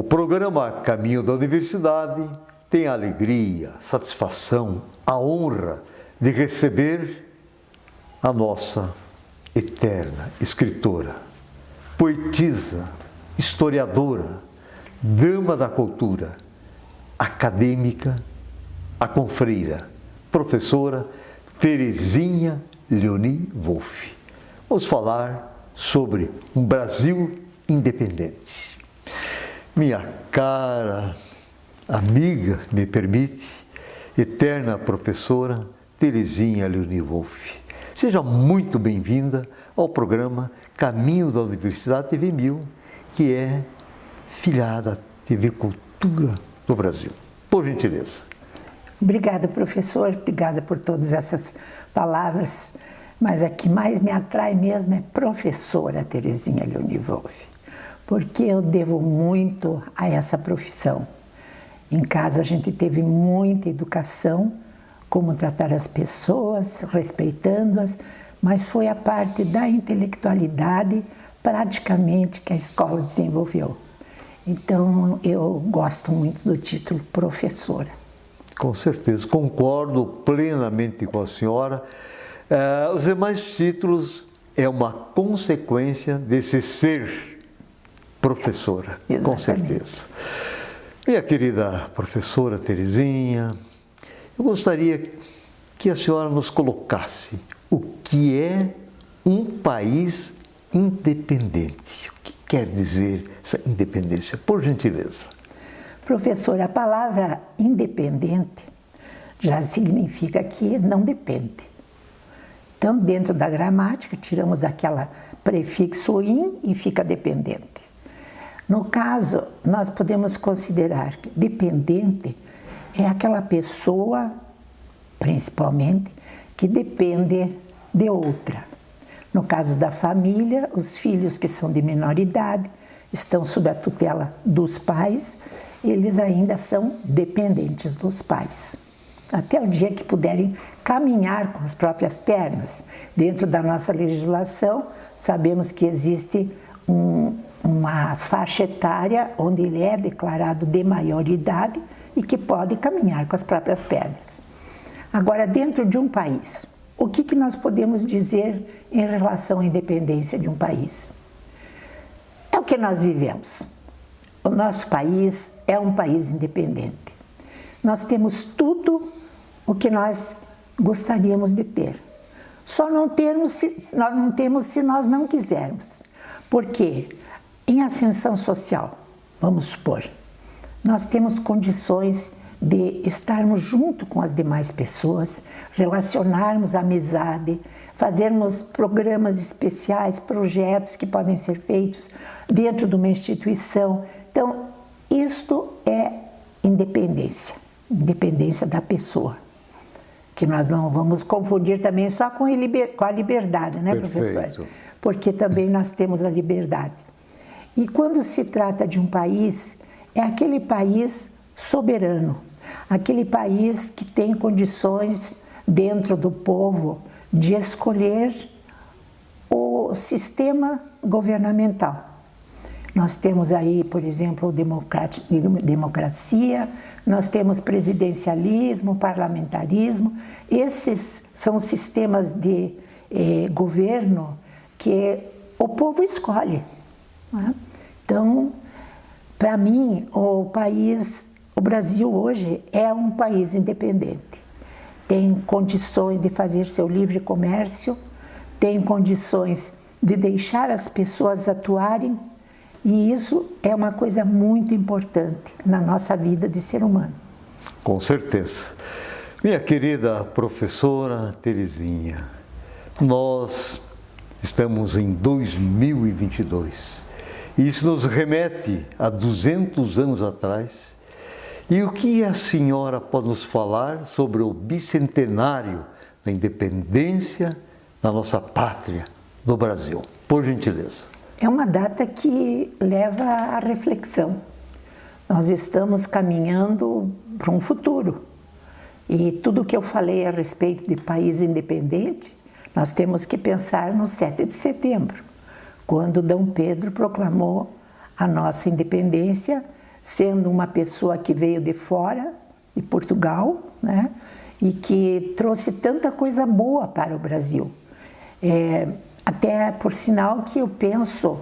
programa Caminho da Universidade tem a alegria, satisfação, a honra de receber a nossa eterna escritora, poetisa, historiadora, dama da cultura, acadêmica, a confreira, professora Terezinha Leoni Wolff. Vamos falar sobre um Brasil independente. Minha cara amiga, me permite, eterna professora Terezinha Leoni Wolff. Seja muito bem-vinda ao programa Caminho da Universidade TV 1000, que é filiada à TV Cultura do Brasil. Por gentileza. Obrigada, professor. Obrigada por todas essas palavras. Mas a que mais me atrai mesmo é professora Terezinha Leoni Wolff, porque eu devo muito a essa profissão. Em casa a gente teve muita educação, como tratar as pessoas, respeitando-as, mas foi a parte da intelectualidade praticamente que a escola desenvolveu. Então eu gosto muito do título professora. Com certeza, concordo plenamente com a senhora. Os demais títulos é uma consequência desse ser professora, exatamente. Com certeza. Minha querida professora Terezinha, eu gostaria que a senhora nos colocasse o que é um país independente. O que quer dizer essa independência, por gentileza? Professora, a palavra independente já significa que não depende. Então, dentro da gramática, tiramos aquela prefixo in e fica dependente. No caso, nós podemos considerar que dependente é aquela pessoa, principalmente, que depende de outra. No caso da família, os filhos que são de menor idade estão sob a tutela dos pais, eles ainda são dependentes dos pais. Até o dia que puderem caminhar com as próprias pernas. Dentro da nossa legislação, sabemos que existe uma faixa etária onde ele é declarado de maior idade e que pode caminhar com as próprias pernas. Agora, dentro de um país, o que nós podemos dizer em relação à independência de um país? É o que nós vivemos. O nosso país é um país independente. Nós temos tudo o que nós gostaríamos de ter. Só não temos se nós não quisermos. Porque em ascensão social, vamos supor, nós temos condições de estarmos junto com as demais pessoas, relacionarmos a amizade, fazermos programas especiais, projetos que podem ser feitos dentro de uma instituição. Então, isto é independência, independência da pessoa, que nós não vamos confundir também só com a liberdade, né, Perfeito. Professor? Porque também nós temos a liberdade. E quando se trata de um país, é aquele país soberano, aquele país que tem condições dentro do povo de escolher o sistema governamental. Nós temos aí, por exemplo, democracia, nós temos presidencialismo, parlamentarismo. Esses são sistemas de governo que o povo escolhe. Né? Então, para mim, o Brasil hoje é um país independente. Tem condições de fazer seu livre comércio, tem condições de deixar as pessoas atuarem, e isso é uma coisa muito importante na nossa vida de ser humano. Com certeza. Minha querida professora Terezinha, nós estamos em 2022. Isso nos remete a 200 anos atrás. E o que a senhora pode nos falar sobre o bicentenário da independência da nossa pátria, do Brasil? Por gentileza. É uma data que leva à reflexão. Nós estamos caminhando para um futuro. E tudo que eu falei a respeito de país independente, nós temos que pensar no 7 de setembro, quando Dom Pedro proclamou a nossa independência sendo uma pessoa que veio de fora, de Portugal, né? E que trouxe tanta coisa boa para o Brasil. Até por sinal que eu penso,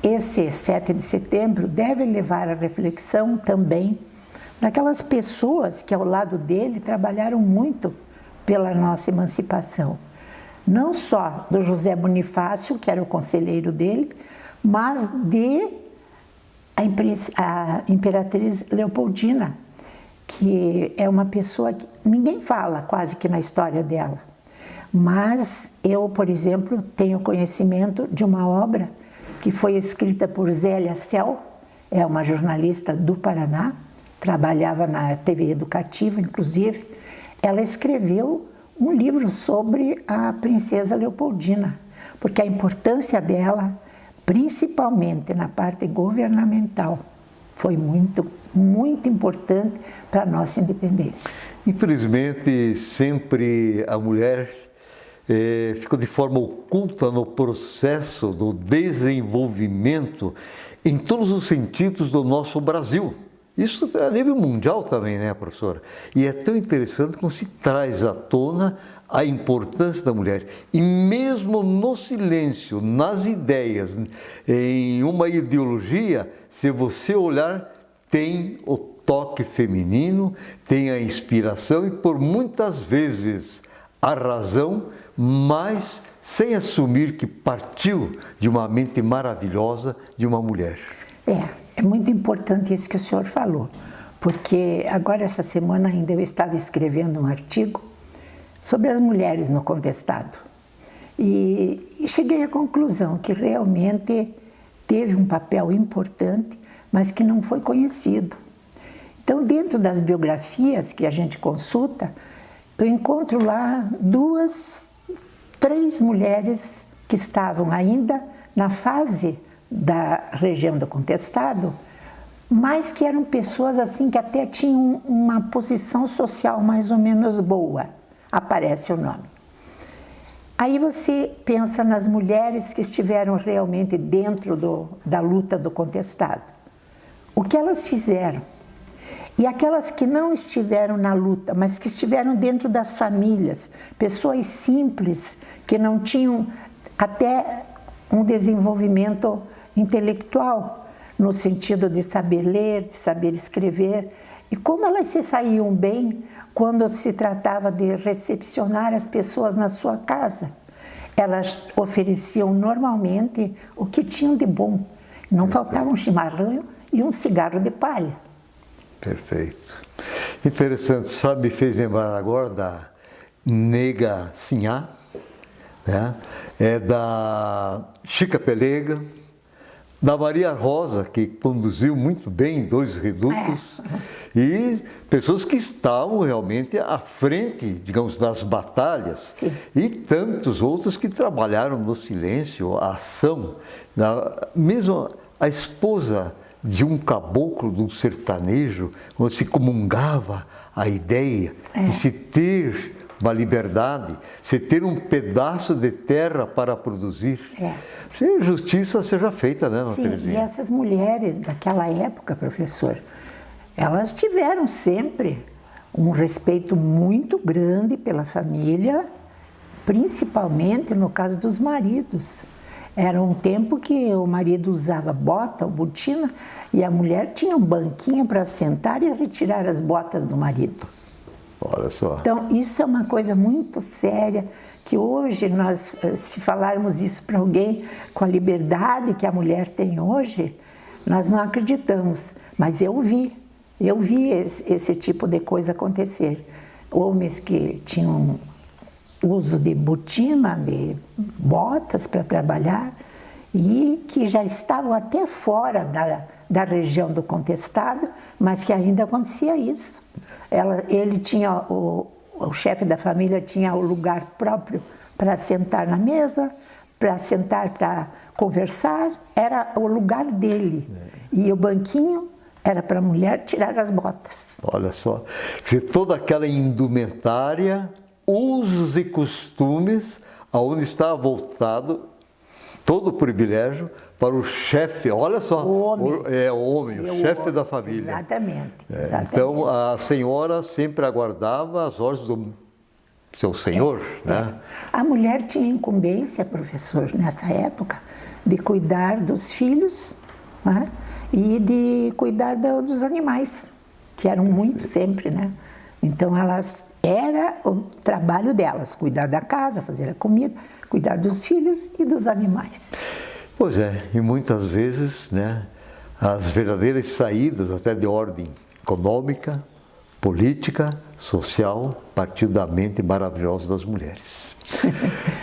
esse 7 de setembro deve levar à reflexão também daquelas pessoas que ao lado dele trabalharam muito pela nossa emancipação. Não só do José Bonifácio, que era o conselheiro dele, mas de a Imperatriz Leopoldina, que é uma pessoa que ninguém fala quase que na história dela. Mas eu, por exemplo, tenho conhecimento de uma obra que foi escrita por Zélia Cel, é uma jornalista do Paraná, trabalhava na TV Educativa, inclusive. Ela escreveu um livro sobre a princesa Leopoldina, porque a importância dela, principalmente na parte governamental, foi muito, muito importante para a nossa independência. Infelizmente, sempre a mulher ficou de forma oculta no processo do desenvolvimento em todos os sentidos do nosso Brasil. Isso a nível mundial também, né, professora? E é tão interessante como se traz à tona a importância da mulher. E mesmo no silêncio, nas ideias, em uma ideologia, se você olhar, tem o toque feminino, tem a inspiração e por muitas vezes a razão, mas sem assumir que partiu de uma mente maravilhosa de uma mulher. É muito importante isso que o senhor falou, porque agora essa semana ainda eu estava escrevendo um artigo sobre as mulheres no contestado e cheguei à conclusão que realmente teve um papel importante, mas que não foi conhecido. Então, dentro das biografias que a gente consulta, eu encontro lá 2, 3 mulheres que estavam ainda na fase da região do contestado, mas que eram pessoas assim que até tinham uma posição social mais ou menos boa. Aparece o nome. Aí você pensa nas mulheres que estiveram realmente dentro da luta do contestado. O que elas fizeram? E aquelas que não estiveram na luta, mas que estiveram dentro das famílias, pessoas simples, que não tinham até um desenvolvimento intelectual, no sentido de saber ler, de saber escrever, e como elas se saíam bem quando se tratava de recepcionar as pessoas na sua casa. Elas ofereciam normalmente o que tinham de bom, não faltava um chimarrão e um cigarro de palha. Perfeito. Interessante, sabe, me fez lembrar agora da Nega Sinhá, né? Da Chica Pelega, da Maria Rosa, que conduziu muito bem 2 redutos, e pessoas que estavam realmente à frente, digamos, das batalhas. Sim. E tantos outros que trabalharam no silêncio, a ação, mesmo a esposa de um caboclo, de um sertanejo, onde se comungava a ideia de se ter uma liberdade, se ter um pedaço de terra para produzir. Se justiça seja feita, né, Sim, Terezinha? e essas mulheres daquela época, professor, elas tiveram sempre um respeito muito grande pela família, principalmente no caso dos maridos. Era um tempo que o marido usava bota ou botina e a mulher tinha um banquinho para sentar e retirar as botas do marido. Olha só. Então, isso é uma coisa muito séria, que hoje nós, se falarmos isso para alguém com a liberdade que a mulher tem hoje, nós não acreditamos. Mas eu vi esse tipo de coisa acontecer. Homens que tinham uso de botina, de botas para trabalhar e que já estavam até fora da região do contestado, mas que ainda acontecia isso. Ele tinha, o chefe da família tinha o lugar próprio para sentar na mesa, para sentar para conversar, era o lugar dele. E o banquinho era para a mulher tirar as botas. Olha só, quer dizer, toda aquela indumentária, usos e costumes, aonde está voltado todo o privilégio para o chefe, olha só, o homem, o chefe da família. Exatamente, exatamente. Então, a senhora sempre aguardava as ordens do seu senhor, né? A mulher tinha incumbência, professor, nessa época, de cuidar dos filhos, né? E de cuidar dos animais, que eram muitos sempre, né? Então, era o trabalho delas, cuidar da casa, fazer a comida, cuidar dos filhos e dos animais. Pois é, e muitas vezes, né, as verdadeiras saídas, até de ordem econômica, política, social, partir da mente maravilhosa das mulheres.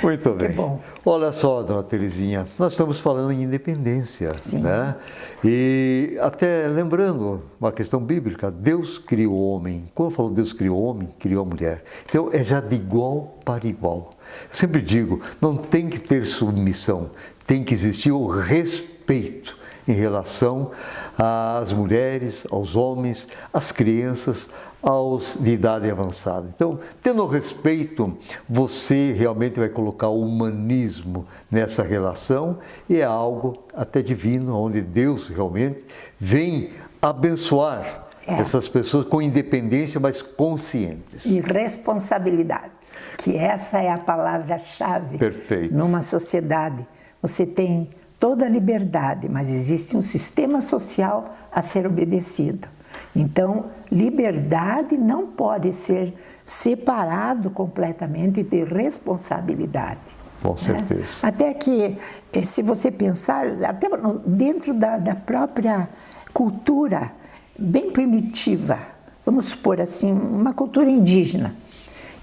Muito bem. Que bom. Olha só, dona Terezinha, nós estamos falando em independência, Sim. né? E até lembrando uma questão bíblica, Deus criou o homem. Quando falou Deus criou o homem, criou a mulher. Então é já de igual para igual. Eu sempre digo, não tem que ter submissão, tem que existir o respeito em relação às mulheres, aos homens, às crianças, aos de idade avançada. Então, tendo respeito, você realmente vai colocar o humanismo nessa relação e é algo até divino, onde Deus realmente vem abençoar essas pessoas com independência, mas conscientes. E responsabilidade, que essa é a palavra-chave. Perfeito. Numa sociedade. Você tem toda a liberdade, mas existe um sistema social a ser obedecido. Então, liberdade não pode ser separado completamente de responsabilidade. Com certeza. Né? Até que, se você pensar, até dentro da própria cultura bem primitiva, vamos supor assim, uma cultura indígena,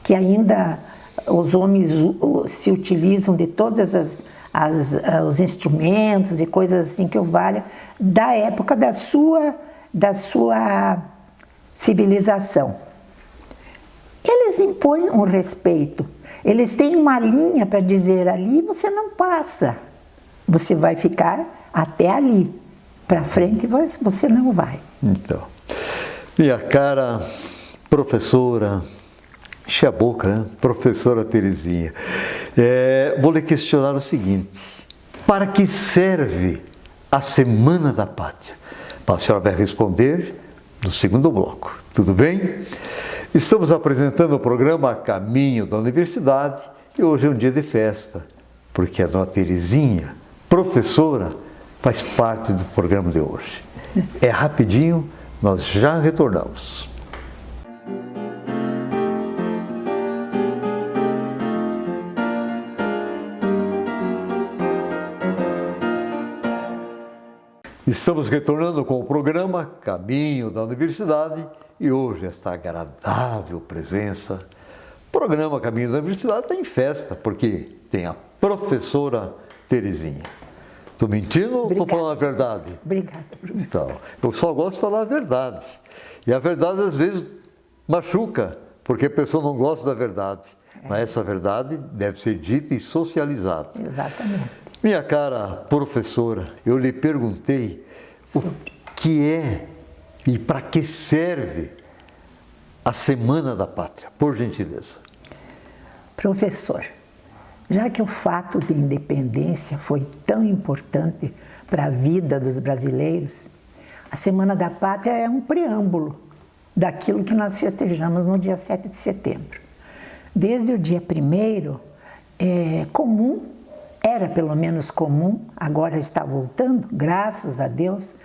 que ainda os homens se utilizam de todas os instrumentos e coisas assim que o valha da época da sua civilização. Eles impõem um respeito. Eles têm uma linha para dizer ali você não passa. Você vai ficar até ali. Para frente você não vai. Então, minha cara professora, enche a boca, né? Professora Terezinha, vou lhe questionar o seguinte: para que serve a Semana da Pátria? A senhora vai responder no segundo bloco, tudo bem? Estamos apresentando o programa Caminho da Universidade e hoje é um dia de festa, porque a dona Terezinha, professora, faz parte do programa de hoje. É rapidinho, nós já retornamos. Estamos retornando com o programa Caminho da Universidade e hoje esta agradável presença. O programa Caminho da Universidade está em festa, porque tem a professora Terezinha. Estou mentindo ou estou falando a verdade? Obrigada, professor. Então, eu só gosto de falar a verdade. E a verdade às vezes machuca, porque a pessoa não gosta da verdade. Mas essa verdade deve ser dita e socializada. Exatamente. Minha cara professora, eu lhe perguntei o que é e para que serve a Semana da Pátria, por gentileza. Professor, já que o fato de independência foi tão importante para a vida dos brasileiros, a Semana da Pátria é um preâmbulo daquilo que nós festejamos no dia 7 de setembro. Desde o dia 1º, é comum, era pelo menos comum, agora está voltando, graças a Deus,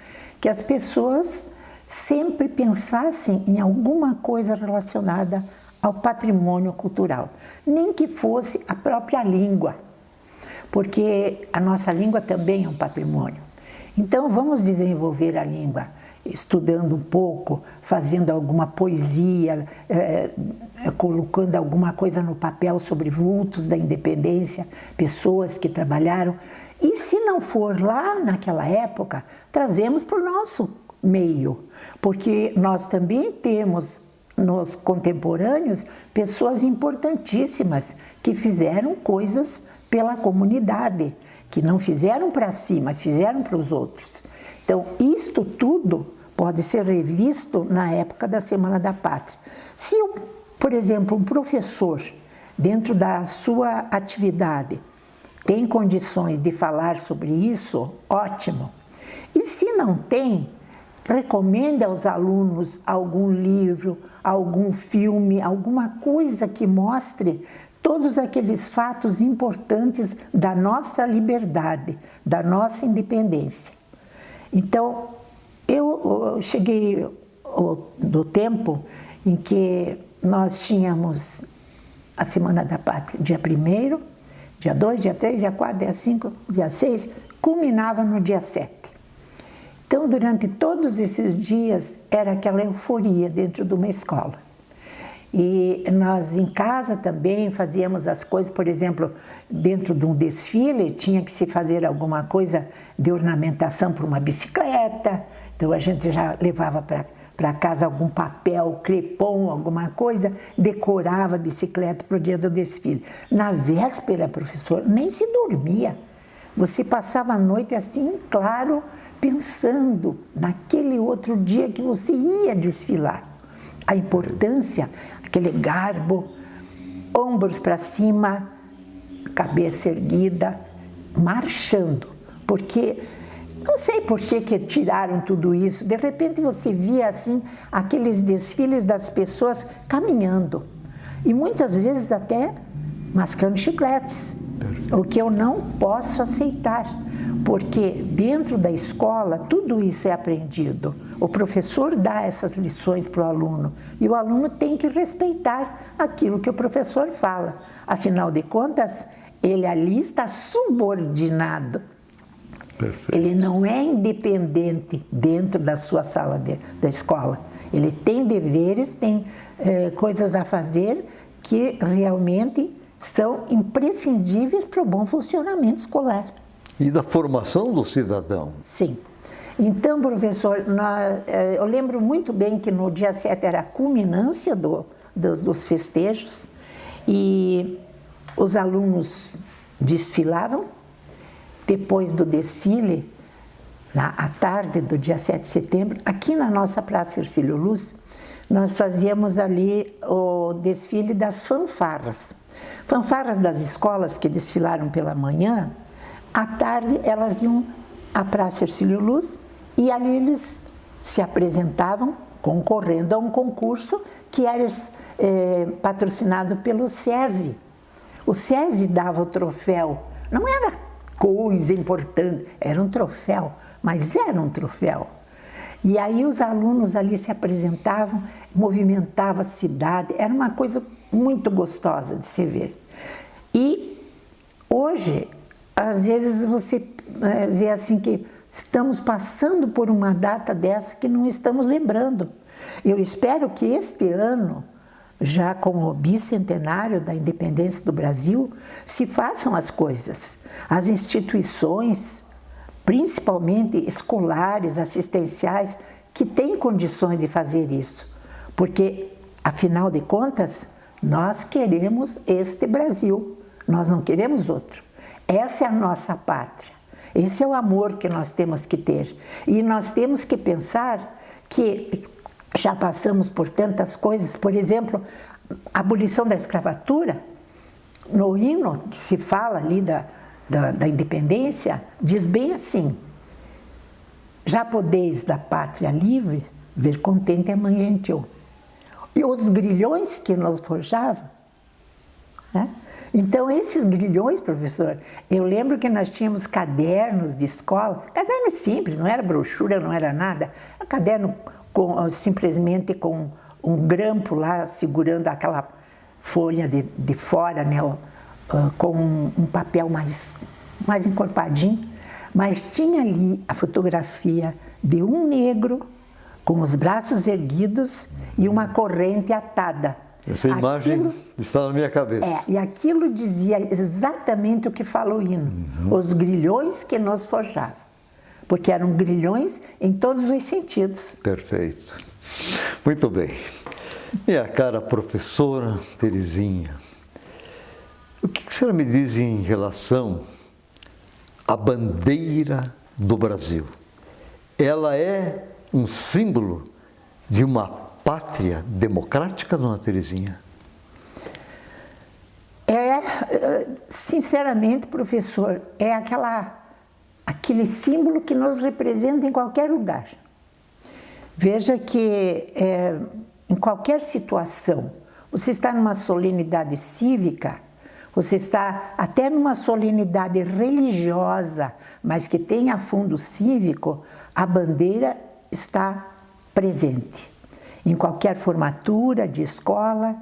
que as pessoas sempre pensassem em alguma coisa relacionada ao patrimônio cultural, nem que fosse a própria língua, porque a nossa língua também é um patrimônio. Então vamos desenvolver a língua, estudando um pouco, fazendo alguma poesia, colocando alguma coisa no papel sobre vultos da independência, pessoas que trabalharam. E se não for lá naquela época, trazemos para o nosso meio, porque nós também temos nos contemporâneos pessoas importantíssimas que fizeram coisas pela comunidade, que não fizeram para si, mas fizeram para os outros. Então, isto tudo pode ser revisto na época da Semana da Pátria. Se, por exemplo, um professor, dentro da sua atividade, tem condições de falar sobre isso, ótimo. E se não tem, recomende aos alunos algum livro, algum filme, alguma coisa que mostre todos aqueles fatos importantes da nossa liberdade, da nossa independência. Então, eu cheguei do tempo em que nós tínhamos a Semana da Pátria, dia 1º, dia 2, dia 3, dia 4, dia 5, dia 6, culminava no dia 7. Então, durante todos esses dias, era aquela euforia dentro de uma escola. E nós em casa também fazíamos as coisas, por exemplo, dentro de um desfile, tinha que se fazer alguma coisa de ornamentação para uma bicicleta, então a gente já levava para casa algum papel, crepom, alguma coisa, decorava a bicicleta para o dia do desfile. Na véspera, professor, nem se dormia. Você passava a noite assim, claro, pensando naquele outro dia que você ia desfilar. A importância, aquele garbo, ombros para cima, cabeça erguida, marchando. Porque, não sei por que tiraram tudo isso, de repente você via assim, aqueles desfiles das pessoas caminhando. E muitas vezes até mascando chicletes, o que eu não posso aceitar. Porque dentro da escola tudo isso é aprendido. O professor dá essas lições para o aluno e o aluno tem que respeitar aquilo que o professor fala. Afinal de contas, ele ali está subordinado. Perfeito. Ele não é independente dentro da sua sala da escola. Ele tem deveres, tem coisas a fazer que realmente são imprescindíveis para o bom funcionamento escolar. E da formação do cidadão. Sim. Então, professor, eu lembro muito bem que no dia 7 era a culminância dos festejos e os alunos desfilavam. Depois do desfile, à tarde do dia 7 de setembro, aqui na nossa Praça Hercílio Luz, nós fazíamos ali o desfile das fanfarras. Fanfarras das escolas que desfilaram pela manhã, à tarde elas iam à Praça Hercílio Luz e ali eles se apresentavam concorrendo a um concurso que era patrocinado pelo SESI. O SESI dava o troféu, não era coisa importante, era um troféu, mas era um troféu. E aí os alunos ali se apresentavam, movimentavam a cidade, era uma coisa muito gostosa de se ver. E hoje, às vezes você vê assim que estamos passando por uma data dessa que não estamos lembrando. Eu espero que este ano, já com o bicentenário da independência do Brasil, se façam as coisas. As instituições, principalmente escolares, assistenciais, que têm condições de fazer isso. Porque, afinal de contas, nós queremos este Brasil, nós não queremos outro. Essa é a nossa pátria, esse é o amor que nós temos que ter. E nós temos que pensar que já passamos por tantas coisas, por exemplo, a abolição da escravatura, no hino que se fala ali da independência, diz bem assim: já podeis da pátria livre ver contente a mãe gentil. E os grilhões que nos forjavam, né? Então, esses grilhões, professor, eu lembro que nós tínhamos cadernos de escola, cadernos simples, não era brochura, não era nada, era caderno simplesmente com um grampo lá, segurando aquela folha de fora, né, com um papel mais encorpadinho, mas tinha ali a fotografia de um negro com os braços erguidos e uma corrente atada. Essa imagem está na minha cabeça. E aquilo dizia exatamente o que fala o hino. Os grilhões que nos forjavam. Porque eram grilhões em todos os sentidos. Perfeito. Muito bem. Minha cara professora Terezinha, o que a senhora me diz em relação à bandeira do Brasil? Ela é um símbolo de uma pátria democrática, dona Terezinha? É Sinceramente, professor, é aquele símbolo que nos representa em qualquer lugar. Veja que em qualquer situação, você está numa solenidade cívica, você está até numa solenidade religiosa, mas que tenha fundo cívico, a bandeira está presente. Em qualquer formatura de escola,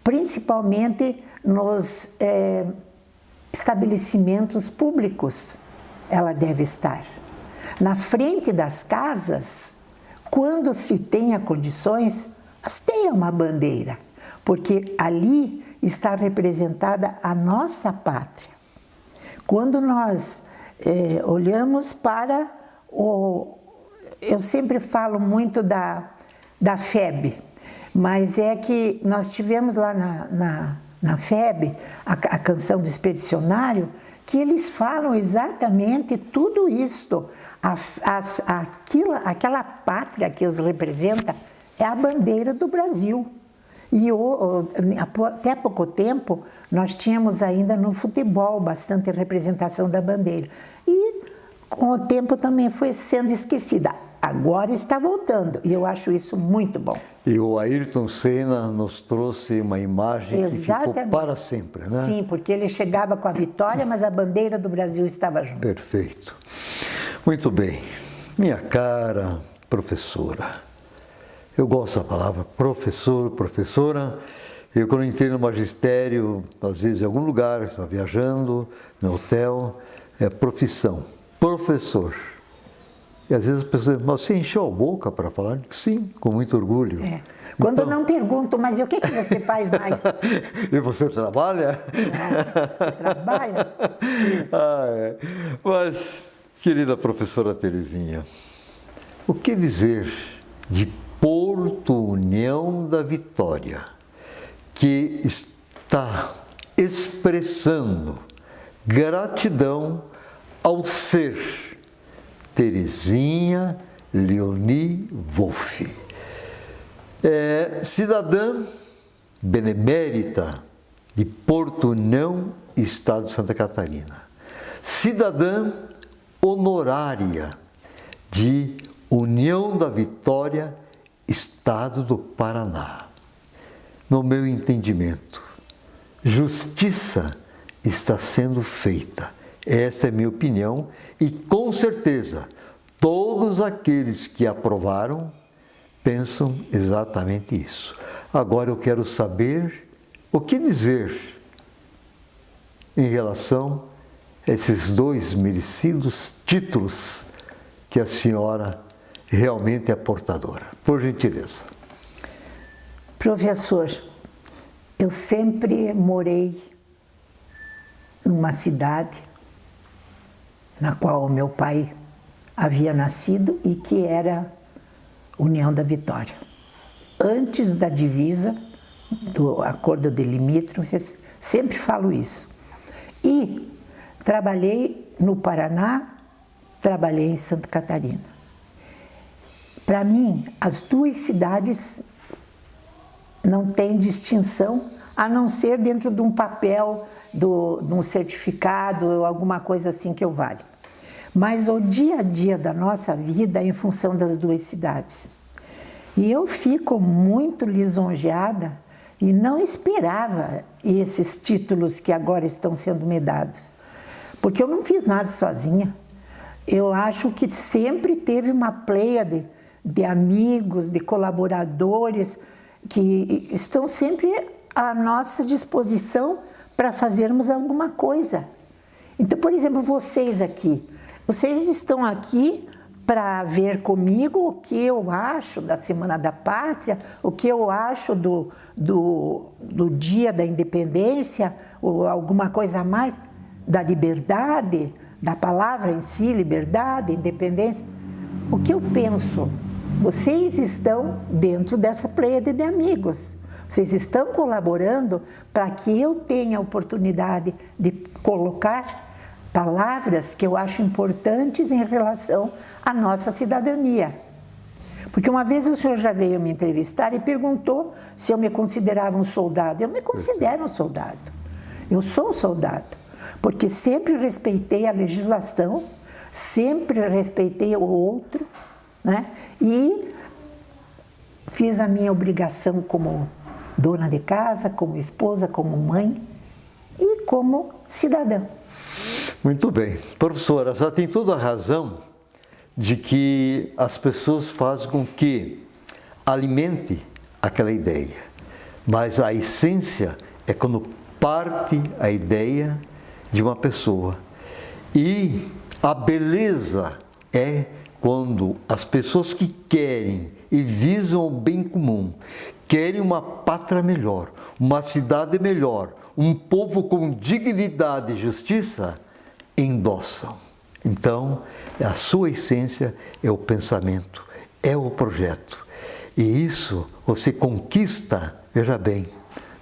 principalmente nos estabelecimentos públicos, ela deve estar. Na frente das casas, quando se tenha condições, hasteia uma bandeira, porque ali está representada a nossa pátria. Quando nós olhamos para eu sempre falo muito da FEB, mas é que nós tivemos lá na FEB a canção do expedicionário, que eles falam exatamente tudo isso. Aquela pátria que os representa é a bandeira do Brasil. E até pouco tempo, nós tínhamos ainda no futebol bastante representação da bandeira. E com o tempo também foi sendo esquecida. Agora está voltando e eu acho isso muito bom. E o Ayrton Senna nos trouxe uma imagem Exatamente. Que ficou para sempre, né? Sim, porque ele chegava com a vitória, mas a bandeira do Brasil estava junto. Perfeito. Muito bem. Minha cara professora. Eu gosto da palavra professor, professora. Eu, quando entrei no magistério, às vezes em algum lugar, estava viajando, no hotel, profissão, professor. E às vezes as pessoas dizem, mas você encheu a boca para falar? Sim, com muito orgulho. Quando então, não pergunto, mas e o que você faz mais? E você trabalha? Trabalha? Isso. Mas, querida professora Terezinha, o que dizer de Porto União da Vitória, que está expressando gratidão ao ser Terezinha Leoni Wolff, cidadã benemérita de Porto União, Estado de Santa Catarina, cidadã honorária de União da Vitória, Estado do Paraná. No meu entendimento, justiça está sendo feita. Essa é a minha opinião e, com certeza, todos aqueles que aprovaram pensam exatamente isso. Agora eu quero saber o que dizer em relação a esses dois merecidos títulos que a senhora realmente é portadora. Por gentileza. Professor, eu sempre morei numa cidade na qual o meu pai havia nascido e que era União da Vitória. Antes da divisa, do acordo de limítrofes, sempre falo isso. E trabalhei no Paraná, trabalhei em Santa Catarina. Para mim, as duas cidades não têm distinção, a não ser dentro de um papel, de um certificado ou alguma coisa assim que eu valho. Mas o dia a dia da nossa vida é em função das duas cidades. E eu fico muito lisonjeada e não esperava esses títulos que agora estão sendo me dados. Porque eu não fiz nada sozinha. Eu acho que sempre teve uma pleiade de amigos, de colaboradores que estão sempre à nossa disposição para fazermos alguma coisa. Então, por exemplo, vocês estão aqui para ver comigo o que eu acho da Semana da Pátria, o que eu acho do Dia da Independência, ou alguma coisa a mais, da liberdade, da palavra em si, liberdade, independência. O que eu penso? Vocês estão dentro dessa pleiade de amigos. Vocês estão colaborando para que eu tenha a oportunidade de colocar palavras que eu acho importantes em relação à nossa cidadania. Porque uma vez o senhor já veio me entrevistar e perguntou se eu me considerava um soldado. Eu me considero um soldado. Eu sou um soldado, porque sempre respeitei a legislação, sempre respeitei o outro, né? E fiz a minha obrigação como dona de casa, como esposa, como mãe e como cidadã. Muito bem. Professora, a senhora tem toda a razão de que as pessoas fazem com que alimente aquela ideia. Mas a essência é quando parte a ideia de uma pessoa. E a beleza é quando as pessoas que querem e visam o bem comum, querem uma pátria melhor, uma cidade melhor, um povo com dignidade e justiça, endossam. Então, a sua essência é o pensamento, é o projeto. E isso você conquista, veja bem,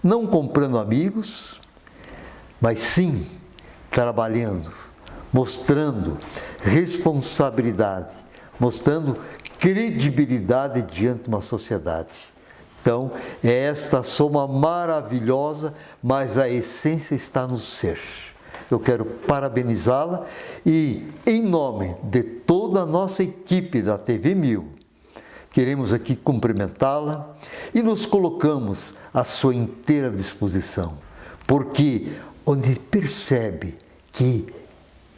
não comprando amigos, mas sim trabalhando, mostrando responsabilidade, mostrando credibilidade diante de uma sociedade. Então, é esta soma maravilhosa, mas a essência está no ser. Eu quero parabenizá-la e, em nome de toda a nossa equipe da TV 1000, queremos aqui cumprimentá-la e nos colocamos à sua inteira disposição, porque onde percebe que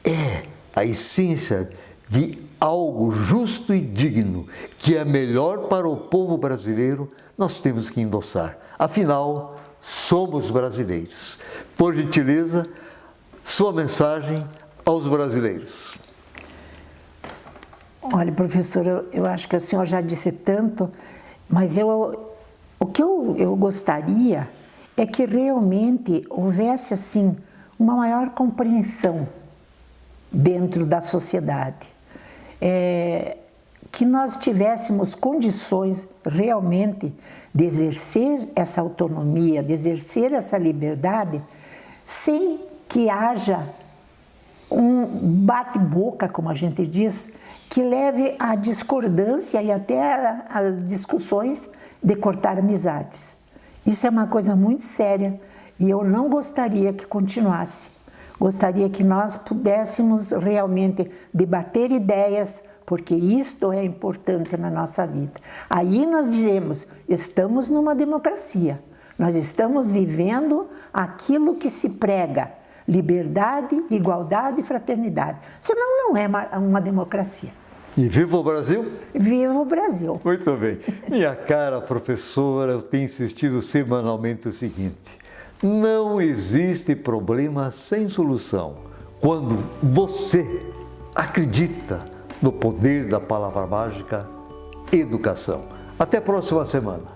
é a essência de algo justo e digno, que é melhor para o povo brasileiro, nós temos que endossar. Afinal, somos brasileiros. Por gentileza, sua mensagem aos brasileiros. Olha, professor, eu acho que a senhora já disse tanto, mas o que eu gostaria é que realmente houvesse, assim, uma maior compreensão dentro da sociedade. Que nós tivéssemos condições realmente de exercer essa autonomia, de exercer essa liberdade, sem que haja um bate-boca, como a gente diz, que leve à discordância e até a discussões de cortar amizades. Isso é uma coisa muito séria e eu não gostaria que continuasse. Gostaria que nós pudéssemos realmente debater ideias, porque isto é importante na nossa vida. Aí nós diremos, estamos numa democracia, nós estamos vivendo aquilo que se prega, liberdade, igualdade e fraternidade. Senão não é uma democracia. E viva o Brasil? Viva o Brasil! Muito bem. Minha cara professora, eu tenho insistido semanalmente o seguinte: não existe problema sem solução quando você acredita no poder da palavra mágica educação. Até a próxima semana.